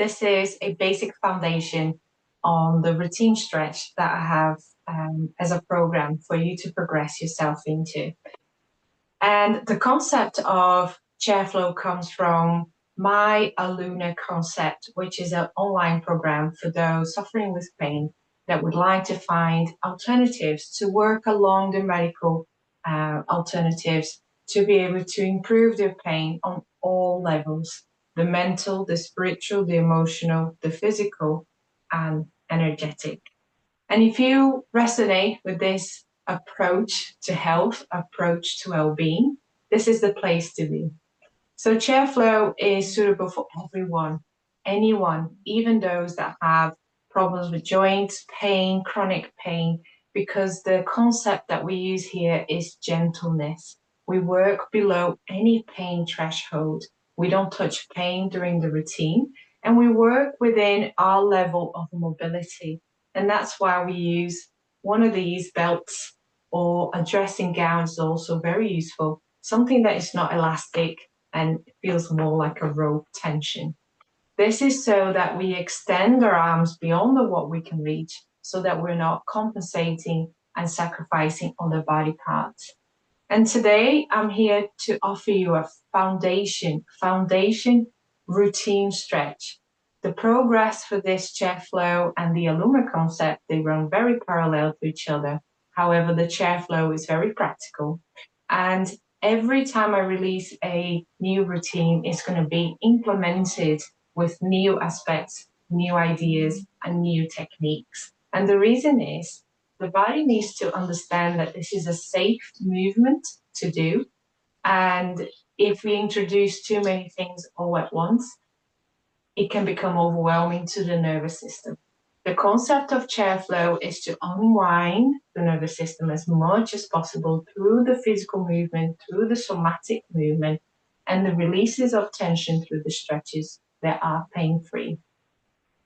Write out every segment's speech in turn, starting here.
this is a basic foundation on the routine stretch that I have as a program for you to progress yourself into. And the concept of Chairflow comes from my Aluna concept, which is an online program for those suffering with pain that would like to find alternatives to work along the medical alternatives to be able to improve their pain on all levels, the mental, the spiritual, the emotional, the physical, and energetic. And if you resonate with this approach to health, approach to well-being, this is the place to be. So Chairflow is suitable for everyone, anyone, even those that have problems with joints, pain, chronic pain, because the concept that we use here is gentleness. We work below any pain threshold. We don't touch pain during the routine, and we work within our level of mobility. And that's why we use one of these belts, or a dressing gown is also very useful, something that is not elastic and feels more like a rope tension. This is so that we extend our arms beyond what we can reach, so that we're not compensating and sacrificing other body parts. And today I'm here to offer you a foundation routine stretch. The progress for this Chairflow and the Aluma concept, they run very parallel to each other. However, the Chairflow is very practical. And every time I release a new routine, it's going to be implemented with new aspects, new ideas, and new techniques. And the reason is the body needs to understand that this is a safe movement to do. And if we introduce too many things all at once, it can become overwhelming to the nervous system. The concept of Chairflow is to unwind the nervous system as much as possible through the physical movement, through the somatic movement, and the releases of tension through the stretches that are pain-free.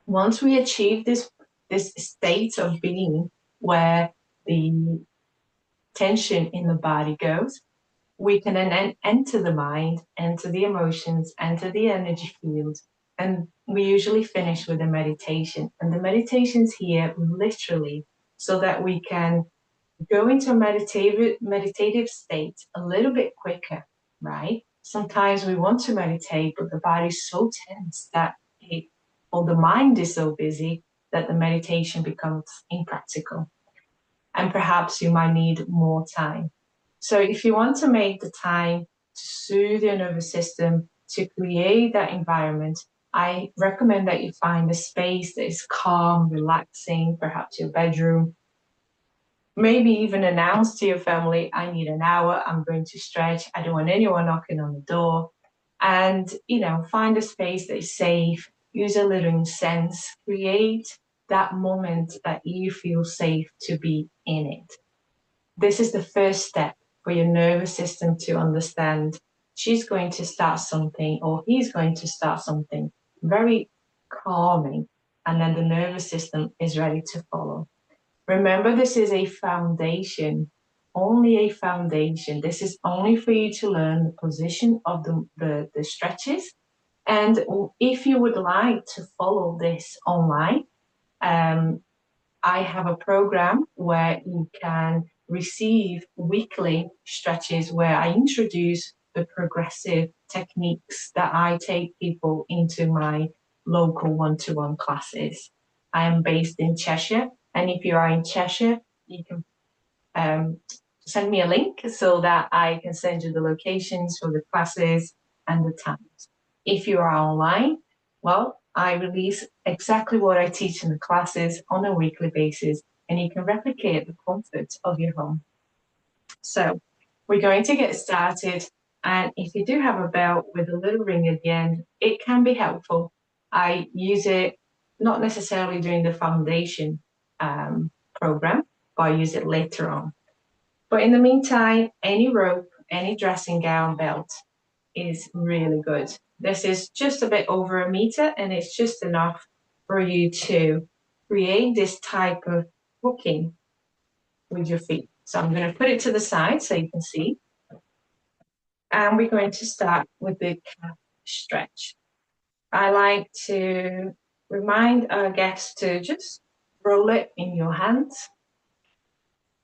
Once we achieve this state of being where the tension in the body goes, we can then enter the mind, enter the emotions, enter the energy field, and we usually finish with a meditation. And the meditation's here literally so that we can go into a meditative state a little bit quicker, right? Sometimes we want to meditate, but the body's so tense that or the mind is so busy that the meditation becomes impractical. And perhaps you might need more time. So if you want to make the time to soothe your nervous system, to create that environment, I recommend that you find a space that is calm, relaxing, perhaps your bedroom. Maybe even announce to your family, I need an hour, I'm going to stretch, I don't want anyone knocking on the door. And, find a space that is safe, use a little incense, create that moment that you feel safe to be in it. This is the first step for your nervous system to understand she's going to start something or he's going to start something very calming, and then the nervous system is ready to follow. Remember, this is a foundation, only a foundation. This is only for you to learn the position of the stretches. And if you would like to follow this online, I have a program where you can receive weekly stretches where I introduce the progressive techniques that I take people into my local one-to-one classes. I am based in Cheshire, and if you are in Cheshire, you can send me a link so that I can send you the locations for the classes and the times. If you are online, well, I release exactly what I teach in the classes on a weekly basis, and you can replicate the comfort of your home. So we're going to get started. And if you do have a belt with a little ring at the end, it can be helpful. I use it not necessarily during the foundation program, but I use it later on. But in the meantime, any rope, any dressing gown, belt is really good. This is just a bit over a meter, and it's just enough for you to create this type of hooking with your feet. So I'm going to put it to the side so you can see. And we're going to start with the calf stretch. I like to remind our guests to just roll it in your hands.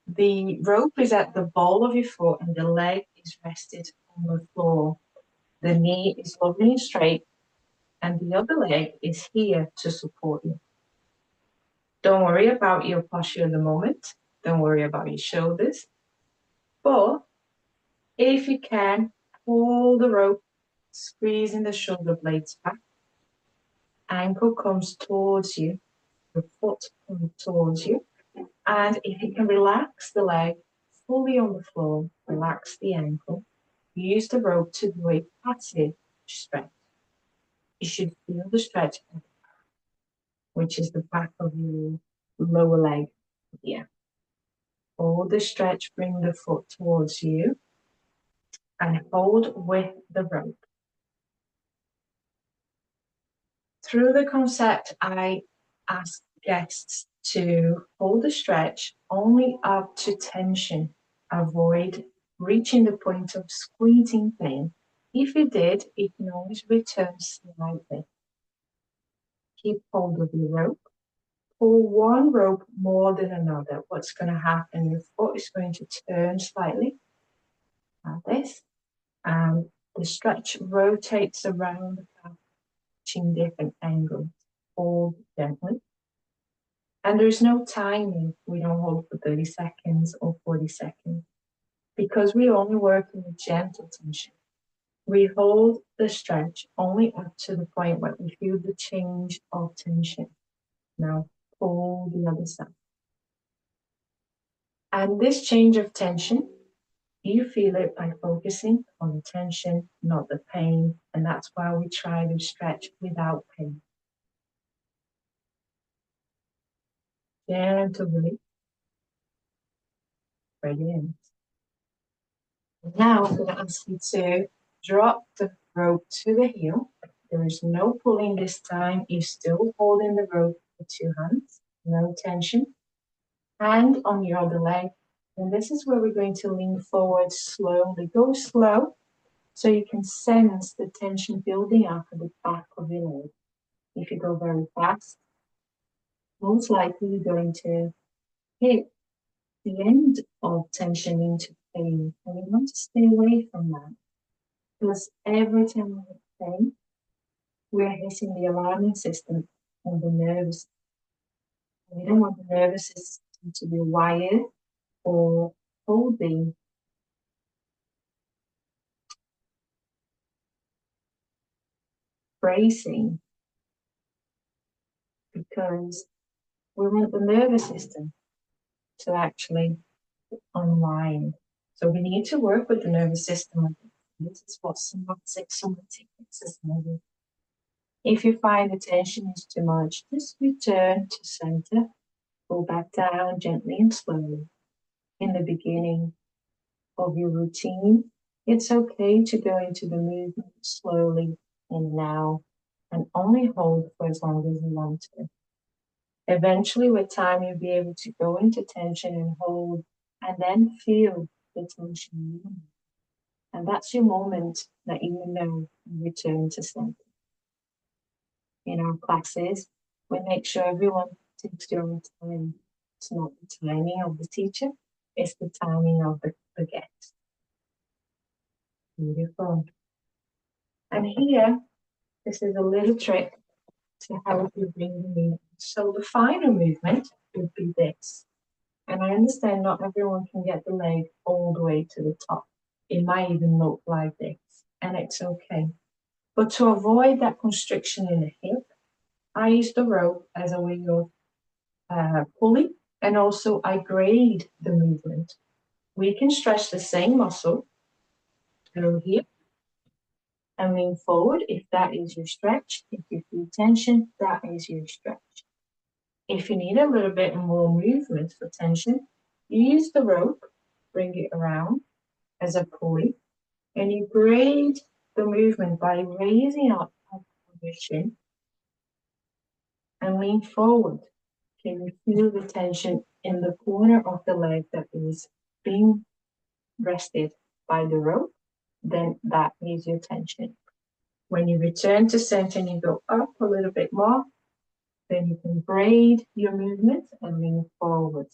The rope is at the ball of your foot and the leg is rested on the floor. The knee is lovely and straight and the other leg is here to support you. Don't worry about your posture at the moment. Don't worry about your shoulders. But if you can, pull the rope, squeezing the shoulder blades back. Ankle comes towards you, the foot comes towards you. And if you can relax the leg fully on the floor, relax the ankle, use the rope to do a passive stretch. You should feel the stretch, which is the back of your lower leg here. Hold the stretch, bring the foot towards you, and hold with the rope. Through the concept, I ask guests to hold the stretch only up to tension. Avoid reaching the point of squeezing pain. If you did, it can always return slightly. Keep hold of your rope. Pull one rope more than another. What's going to happen? Your foot is going to turn slightly like this, and the stretch rotates around the calf, reaching different angles. Hold gently. And there's no timing. We don't hold for 30 seconds or 40 seconds because we only work in a gentle tension. We hold the stretch only up to the point where we feel the change of tension. Now pull the other side. And this change of tension, you feel it by focusing on the tension, not the pain. And that's why we try to stretch without pain. Gentle release. Brilliant. Now I'm going to ask you to drop the rope to the heel. There is no pulling this time. You're still holding the rope with 2 hands. No tension. Hand on your other leg. And this is where we're going to lean forward slowly. Go slow so you can sense the tension building up at the back of your leg. If you go very fast, most likely you're going to hit the end of tension into pain. And we want to stay away from that. Because every time we hit pain, we're hitting the alarming system and the nerves. We don't want the nervous system to be wired or holding bracing, because we want the nervous system to actually unwind. So we need to work with the nervous system. This is what somatic exercise. If you find the tension is too much, just return to center, go back down gently and slowly. In the beginning of your routine, it's okay to go into the movement slowly and now, and only hold for as long as you want to. Eventually, with time, you'll be able to go into tension and hold, and then feel the tension. And that's your moment that you know you return to center. In our classes, we make sure everyone takes their own time. It's not the timing of the teacher, it's the timing of the guest. Beautiful. And here, this is a little trick to help you bring the movement. So the final movement would be this. And I understand not everyone can get the leg all the way to the top. It might even look like this, and it's okay. But to avoid that constriction in the hip, I use the rope as a way of pulling, and also I grade the movement. We can stretch the same muscle through here and lean forward if that is your stretch. If you feel tension, that is your stretch. If you need a little bit more movement for tension, you use the rope, bring it around as a pulley, and you grade the movement by raising up your chin and lean forward. Can you feel the tension in the corner of the leg that is being rested by the rope? Then that is your tension. When you return to center and you go up a little bit more, then you can braid your movement and lean forward.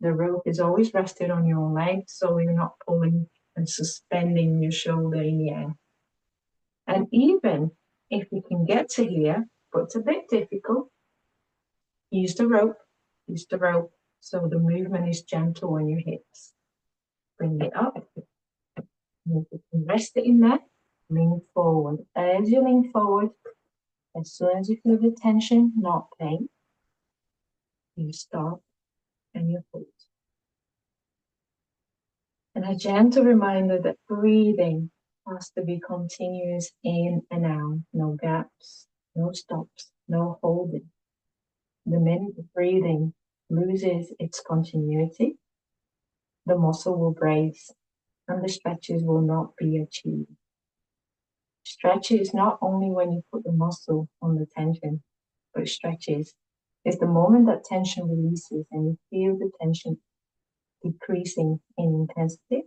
The rope is always rested on your leg, so you're not pulling and suspending your shoulder in the air. And even if you can get to here, but it's a bit difficult, use the rope, so the movement is gentle on your hips. Bring it up, you can rest it in there, lean forward. As you lean forward, as soon as you feel the tension, not pain, you stop and you hold. And a gentle reminder that breathing has to be continuous in and out, no gaps, no stops, no holding. The minute the breathing loses its continuity, the muscle will brace and the stretches will not be achieved. Stretches is not only when you put the muscle on the tension, but stretches is the moment that tension releases and you feel the tension decreasing in intensity.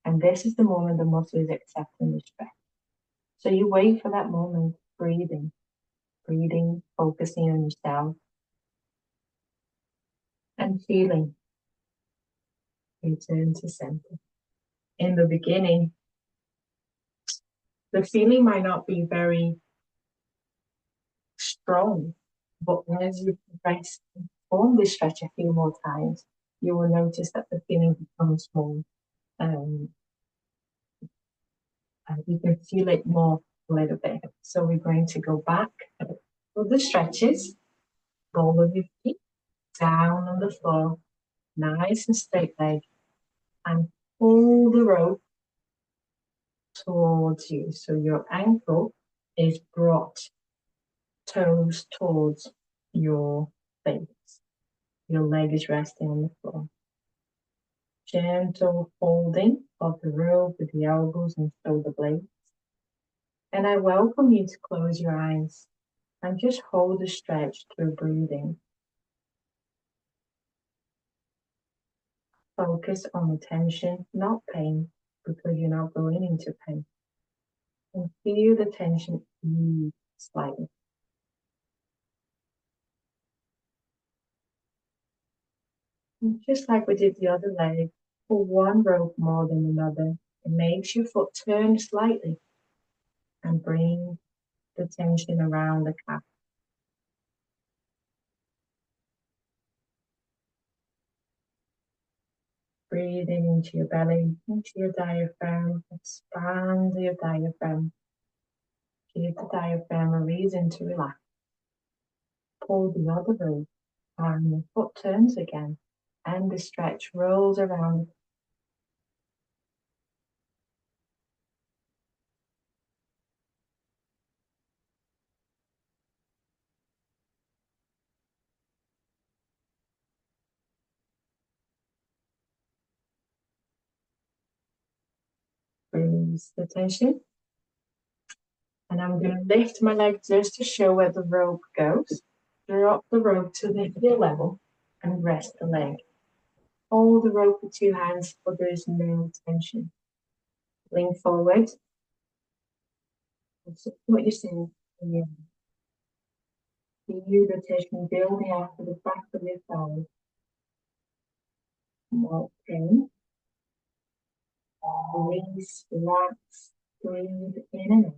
And this is the moment the muscle is accepting the stretch. So you wait for that moment, breathing, focusing on yourself, and feeling. Return to center. In the beginning, the feeling might not be very strong, but as you progress and perform this stretch a few more times, you will notice that the feeling becomes more, you can feel it more a little bit. So we're going to go back for the stretches, ball of your feet down on the floor, nice and straight leg, and pull the rope towards you. So your ankle is brought toes towards your face. Your leg is resting on the floor. Gentle folding of the rope with the elbows and shoulder blades. And I welcome you to close your eyes and just hold the stretch through breathing. Focus on the tension, not pain, because you're not going into pain. And feel the tension ease slightly. And just like we did the other leg, pull one rope more than another. It makes your foot turn slightly and bring the tension around the calf. Breathing into your belly, into your diaphragm, expand your diaphragm. Give the diaphragm a reason to relax. Pull the other rope and the foot turns again and the stretch rolls around. Release the tension. And I'm going to lift my leg just to show where the rope goes. Drop the rope to the heel level and rest the leg. Hold the rope with 2 hands, but there is no tension. Lean forward. And support yourself. Feel the tension building out to the back of your thigh. More pain. Release, relax, breathe in and out.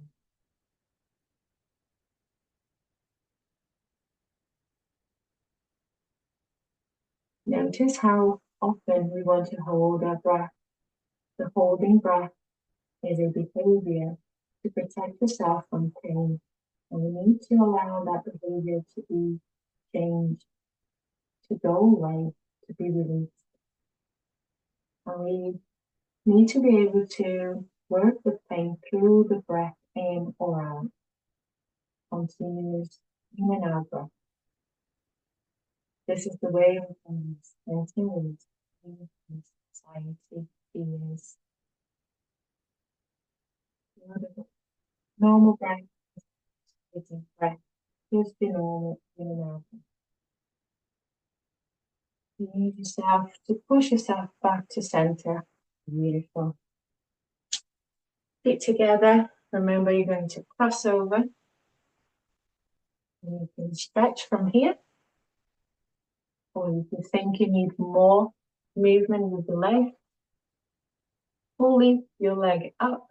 Notice how often we want to hold our breath. The holding breath is a behavior to protect yourself from pain. And we need to allow that behavior to be changed, to go away, to be released. And we need to be able to work with pain through the breath in or out. Continuous in and out breath. This is the way we can maintain anxiety, fears. Normal breath, deep breath, just be normal in and out. You need yourself to push yourself back to center. Beautiful. Feet together, Remember, you're going to cross over. And you can stretch from here. Or if you think you need more movement with the leg, pull your leg up.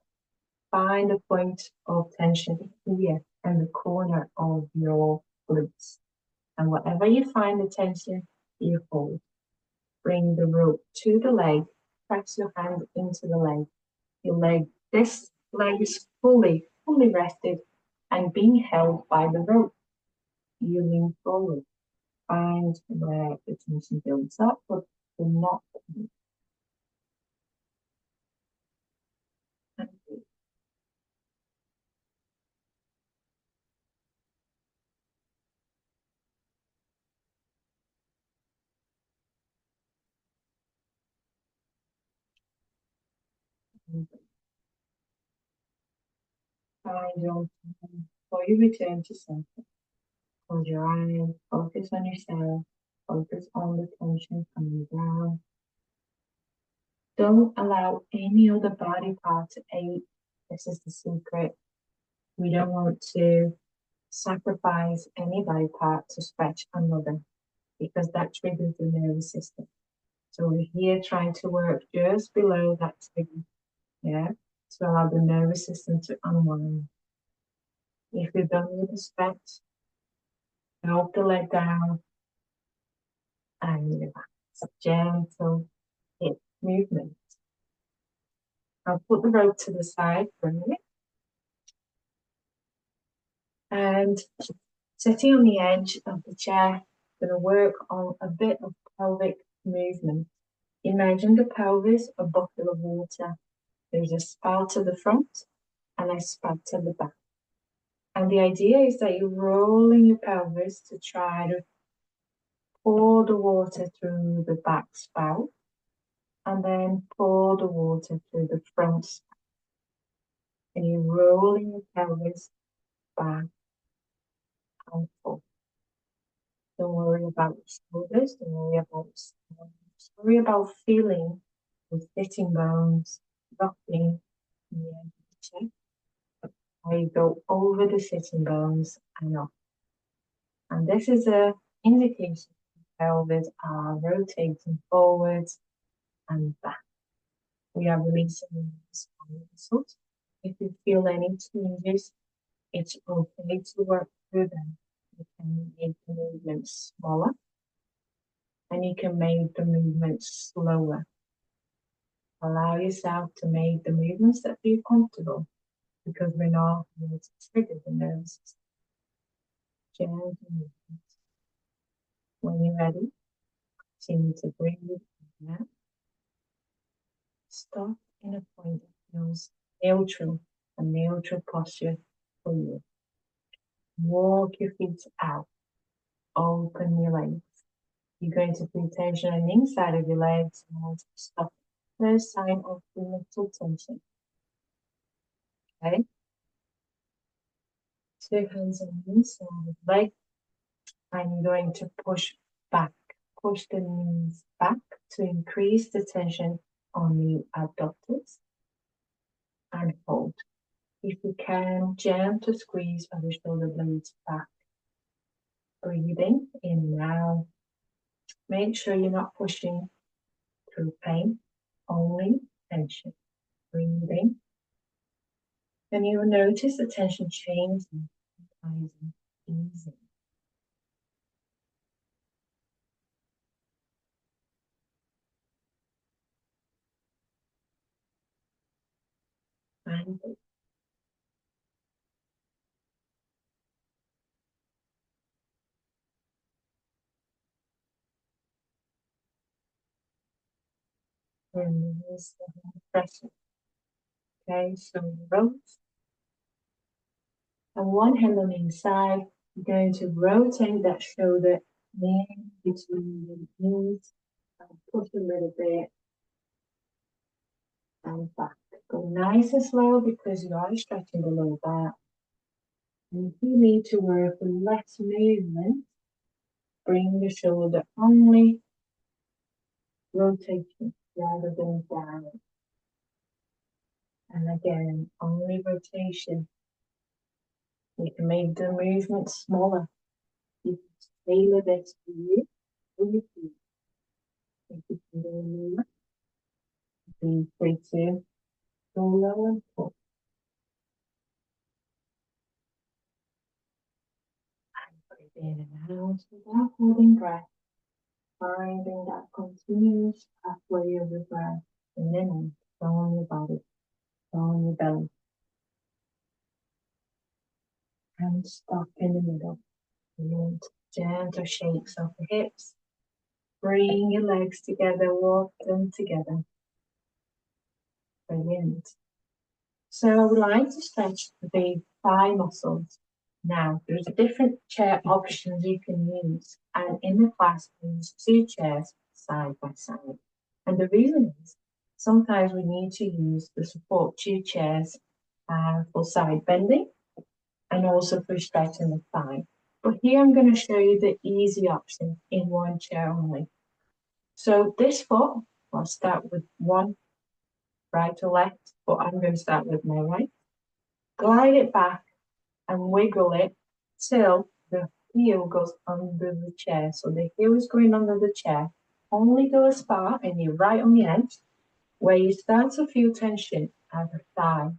Find a point of tension here in the corner of your glutes. And whatever you find the tension, you hold. Bring the rope to the leg. Press your hand into the leg. This leg is fully rested and being held by the rope. You lean forward. Find where the tension builds up, but do not. Find your time before you return to center. Close your eyes, focus on yourself, focus on the tension coming down. Don't allow any other body part to ache. This is the secret. We don't want to sacrifice any body part to stretch another because that triggers the nervous system. So we're here trying to work just below that trigger, to allow the nervous system to unwind. If you're done with the stretch, drop the leg down and relax. Gentle hip movement. I'll put the rope to the side for a minute. And sitting on the edge of the chair, I'm going to work on a bit of pelvic movement. Imagine the pelvis a bucket of water. There's a spout to the front and a spout to the back. And the idea is that you're rolling your pelvis to try to pour the water through the back spout and then pour the water through the front spout. And you're rolling your pelvis back and forth. Don't worry about your shoulders, don't worry about your spine. Just worry about feeling the sitting bones rocking in the end of the chair. How you go over the sitting bones and up. And this is an indication the pelvis are rotating forwards and back. We are releasing the spinal muscles. If you feel any changes, it's okay to work through them. You can make the movement smaller and you can make the movement slower. Allow yourself to make the movements that feel comfortable because we're not going to trigger the nervous system. Gentle movements. When you're ready, continue to breathe in. Stop in a point that feels neutral, a neutral posture for you. Walk your feet out. Open your legs. You're going to feel tension on the inside of your legs and stop. First sign of little tension. Okay? Two hands on the inside of the leg. And you're going to push back. Push the knees back to increase the tension on the abductors. And hold. If you can, gentle squeeze of the shoulder blades back. Breathing in and out. Make sure you're not pushing through pain, only tension. Breathing. Then you will notice the tension changing, rising, easing. And release the pressure. Okay, shoulder rolls. And one hand on the inside, you're going to rotate that shoulder in between the knees and push a little bit and back. Go nice and slow because you are stretching the lower back. And if you need to work with less movement, bring the shoulder only rotation rather than down. And again, only rotation. You can make the movement smaller. You can tailor this to you or your feet. If you can go lower, be free to go lower and pull. And breathe in and out without holding breath. Finding that continuous pathway of the breath. And then on your body, on your belly. And stop in the middle. And gentle shakes of the hips. Bring your legs together, walk them together. Brilliant. So I would like to stretch the thigh muscles. Now, there's different chair options you can use. And in the class, we use 2 chairs side by side. And the reason is, sometimes we need to use the support 2 chairs for side bending and also for stretching the thigh. But here I'm going to show you the easy option in 1 chair only. So this foot, I'll start with one right or left, but I'm going to start with my right. Glide it back and wiggle it till the heel goes under the chair. So the heel is going under the chair. Only go as far, and you're right on the edge, where you start to feel tension at the thigh.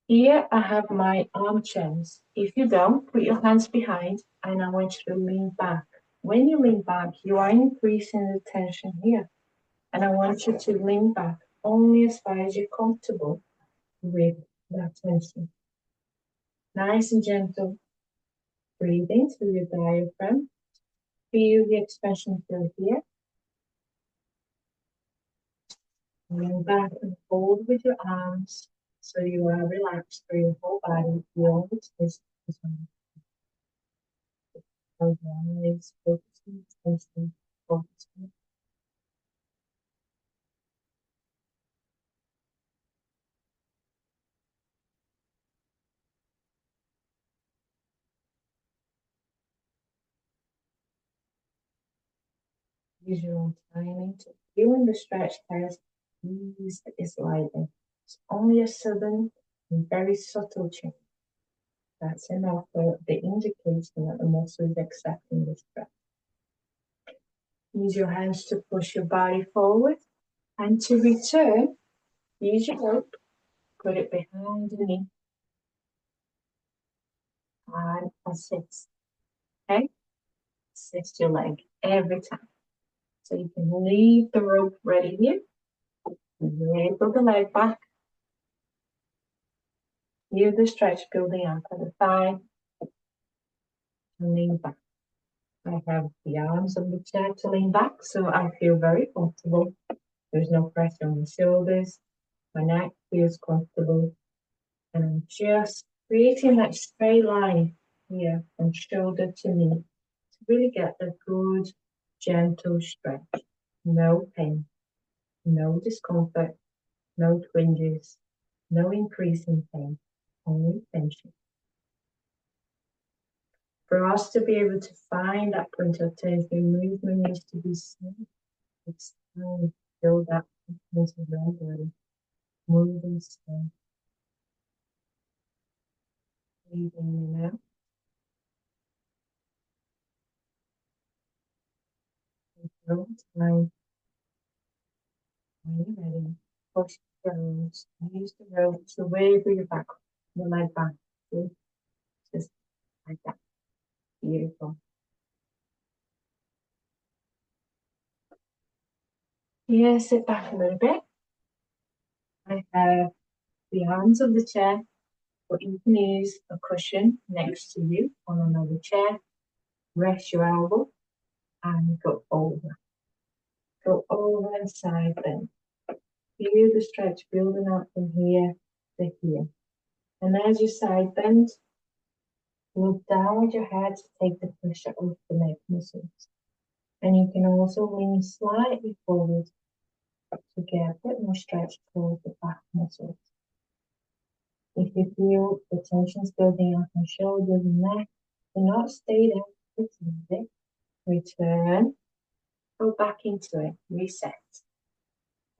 Here I have my armchairs. If you don't, put your hands behind, and I want you to lean back. When you lean back, you are increasing the tension here. And I want you to lean back only as far as you're comfortable with that tension. Nice and gentle. Breathing through your diaphragm. Feel the expansion through here. Lean back and hold with your arms so you are relaxed through your whole body. Feel the twist. Close your eyes, focusing, tension, focusing. Use your own timing to feel the stretch test. Ease is lightning. It's only a sudden and very subtle change. That's enough for the indication that the muscle is accepting the stretch. Use your hands to push your body forward, and to return, use your rope, put it behind the knee, and assist. Okay? Assist your leg every time. So you can leave the rope ready here. Wiggle the leg back. Feel the stretch building up at the thigh. And lean back. I have the arms of the chair to lean back, so I feel very comfortable. There's no pressure on the shoulders. My neck feels comfortable. And I'm just creating that straight line here from shoulder to knee to really get a good, gentle stretch. No pain, no discomfort, no twinges, no increase in pain, only tension. For us to be able to find that point of tension, movement needs to be smooth. It's time to build that confidence in your body. Moving slow. Breathing in and out. Take time. When you're ready, push the arms. Use the rope to wiggle your leg back. Just like that. Beautiful. Here, sit back a little bit. I have the arms of the chair, but you can use a cushion next to you on another chair. Rest your elbow and go over. Go over and side bend. Feel the stretch building up from here to here. And as you side bend, look down with your head to take the pressure off the neck muscles. And you can also lean slightly forward to get a bit more stretch towards the back muscles. If you feel the tension building up on shoulders and neck, do not stay there. Return, go back into it, reset.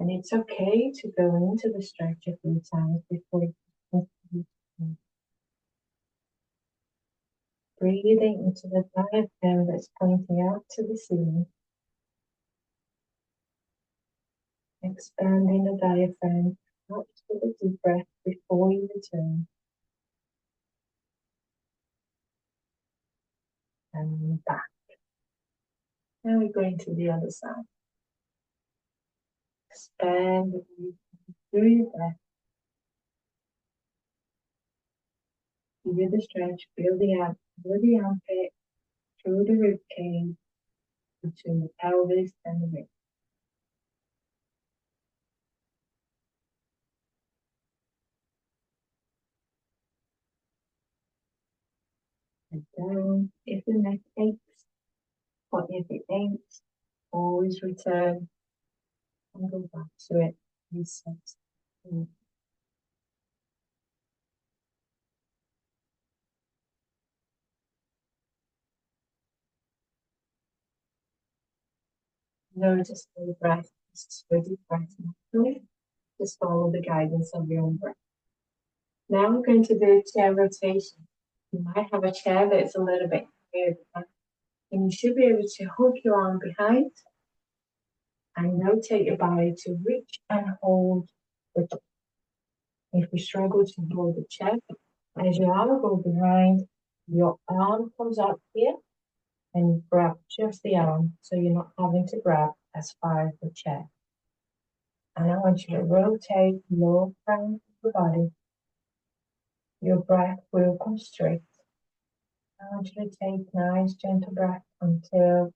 And it's okay to go into the stretch a few times before you continue. Breathing into the diaphragm that's pointing out to the ceiling. Expanding the diaphragm out with a deep breath before you return. And back. Now we're going to the other side. Expand the breath through your breath. Feel the stretch, feel the armpit, through the rib cage, between the pelvis and the ribs. And down if the neck aches, or if it aches, always return and go back to it. Reset. Notice the breath. This is for deep breath naturally. Just follow the guidance of your own breath. Now we're going to do chair rotation. You might have a chair that's a little bit higher, and you should be able to hook your arm behind and rotate your body to reach and hold the top. If you struggle to hold the chair, as your arm goes behind, your arm comes up here and you grab just the arm so you're not having to grab as far as the chair. And I want you to rotate your front of the body. Your breath will come straight. I want you to take nice gentle breath until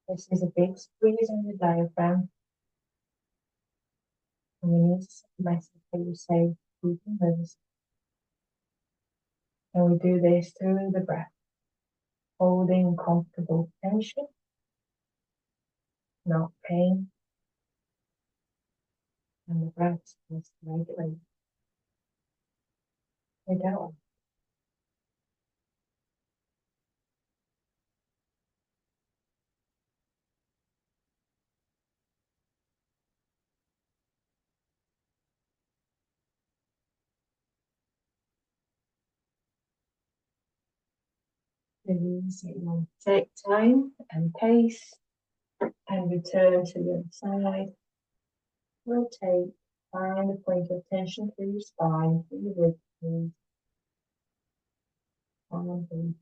this is a big squeeze on the diaphragm. And we need to send a message that you say, you can lose. And we do this through the breath, holding comfortable tension, not pain. And the breath starts to regulate. Without release it. You'll take time and pace and return to the other side. Rotate, find the point of tension through your spine, through your rib cage, and breathe.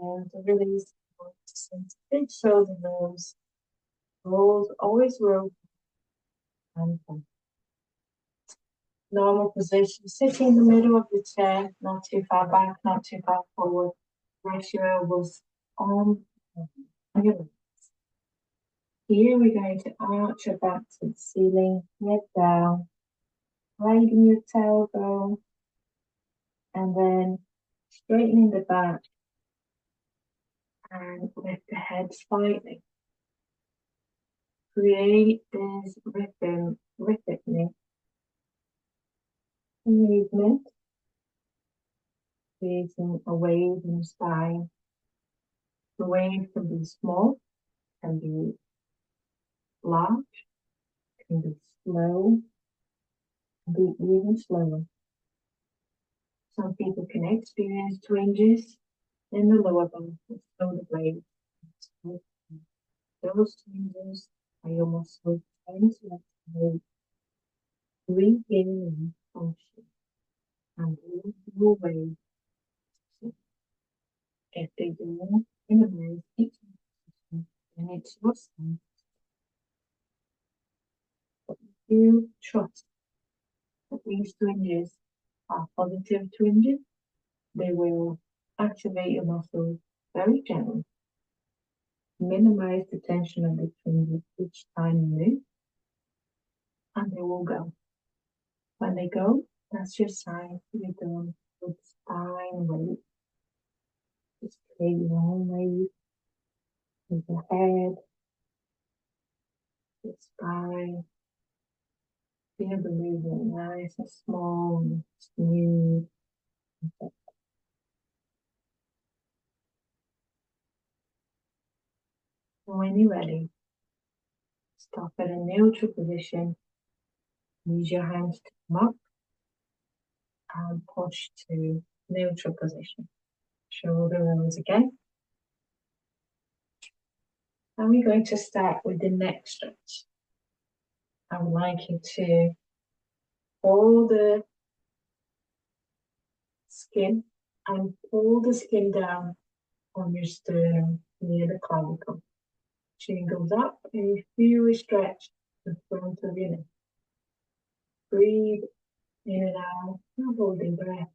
And to release, big shoulder nose, always roll and back. Normal position, sitting in the middle of the chair, not too far back, not too far forward. Rest your elbows on your legs. Here we're going to arch your back to the ceiling, head down, hiding your tailbone, and then straightening the back and lift the head slightly. Create this rhythmic movement, creating a wave in the spine. The wave can be small, can be large, can be slow, can be even slower. Some people can experience twinges in the lower back and shoulder blades. Those twinges are your muscles trying to activate, regain function, and move your way. If they don't minimize each position, then it's your sign. But if you trust that these twinges are positive twinges, they will activate your muscles very gently. minimize the tension of the fingers each time you move, and they will go. When they go, that's your sign you're done with spine weight. Just create your own weight with your head, your spine. Feel the movement nice and small and smooth. When you're ready, stop at a neutral position. Use your hands to come up and push to neutral position. Shoulder rolls again. And we're going to start with the neck stretch. I would like you to hold the skin and pull the skin down on your sternum near the clavicle. Chin goes up and you feel a stretch the front of your neck. Breathe in and out, and holding breath.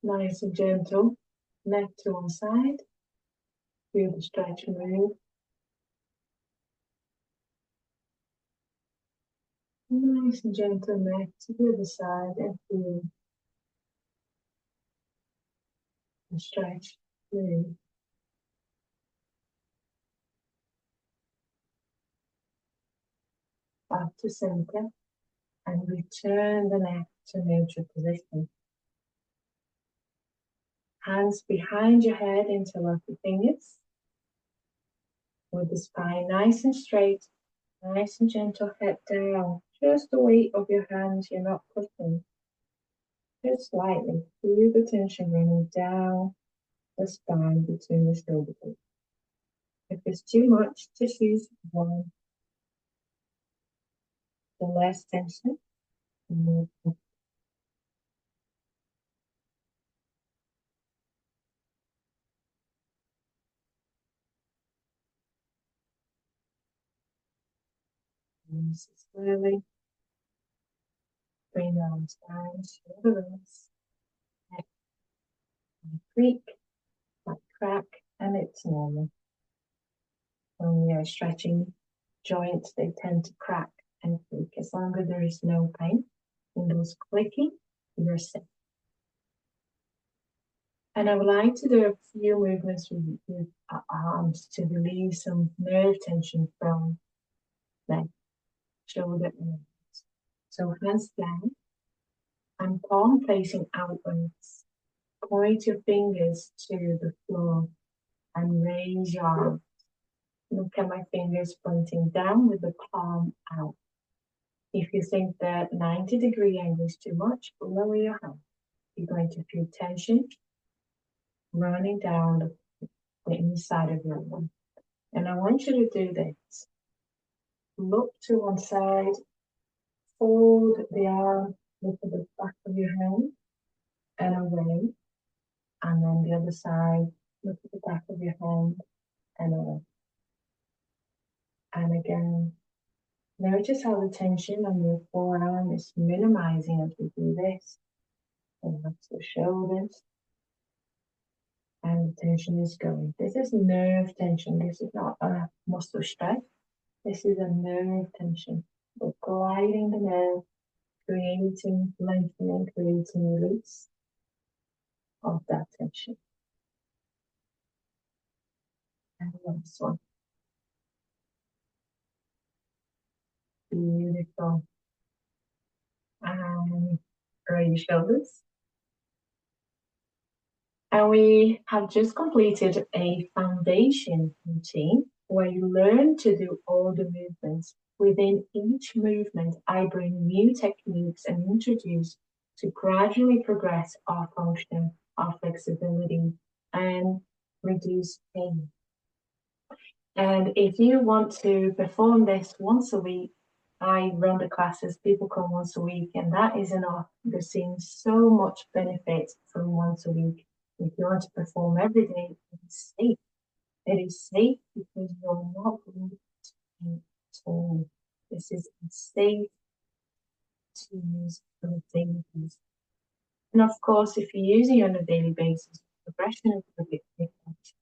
Nice and gentle, neck to one side. Feel the stretch move. Nice and gentle neck to the other side and feel the stretch move. Back to center and return the neck to neutral position. Hands behind your head, interlock the fingers. With the spine nice and straight, nice and gentle, head down. Just the weight of your hands, you're not pushing. Just slightly. Feel the tension running down the spine between the shoulder blades. If it's too much, just use one. The less tension, the more tension. Release it slowly. Bring the arms down, shoulder release. Neck might creak, might crack, and it's normal. When we are stretching joints, they tend to crack and creak. As long as there is no pain in those clicking, you're safe. And I would like to do a few movements with arms to relieve some nerve tension from neck, shoulder, and arms. So hands down and palm facing outwards. Point your fingers to the floor and raise your arms. Look at my fingers pointing down with the palm out. If you think that 90-degree angle is too much, lower your hand. You're going to feel tension running down the inside of your arm. And I want you to do this. Look to one side, fold the arm, look at the back of your hand and away. And then the other side, look at the back of your hand and away. And again, notice how the tension on your forearm is minimizing as we do this. And that's the shoulders. And the tension is going. This is nerve tension. This is not a muscle stretch. This is a nerve tension. We're gliding the nerve, creating, lengthening, creating release of that tension. And the last one. Beautiful. And roll your shoulders. And we have just completed a foundation routine where you learn to do all the movements. Within each movement, I bring new techniques and introduce to gradually progress our function, our flexibility, and reduce pain. And if you want to perform this once a week, I run the classes, people come once a week, and that is enough. They're seeing so much benefit from once a week. If you want to perform every day, it is safe. It is safe because you're not going to pain at all. This is safe to use on a daily basis. And of course, if you're using it on a daily basis, progression of the activities.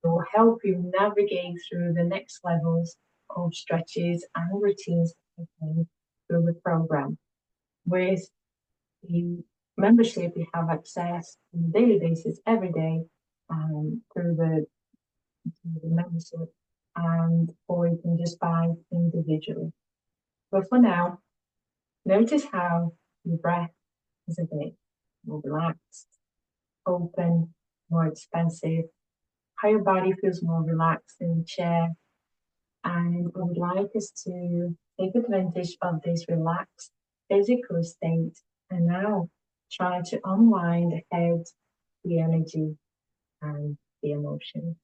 It will help you navigate through the next levels of stretches and routines through the program. With the membership, you have access on a daily basis every day through the membership, and or you can just buy individually. But for now, notice how your breath is a bit more relaxed, open, more expansive, how your body feels more relaxed in the chair. And I would like us to take advantage of this relaxed physical state and now try to unwind the head, the energy, and the emotions.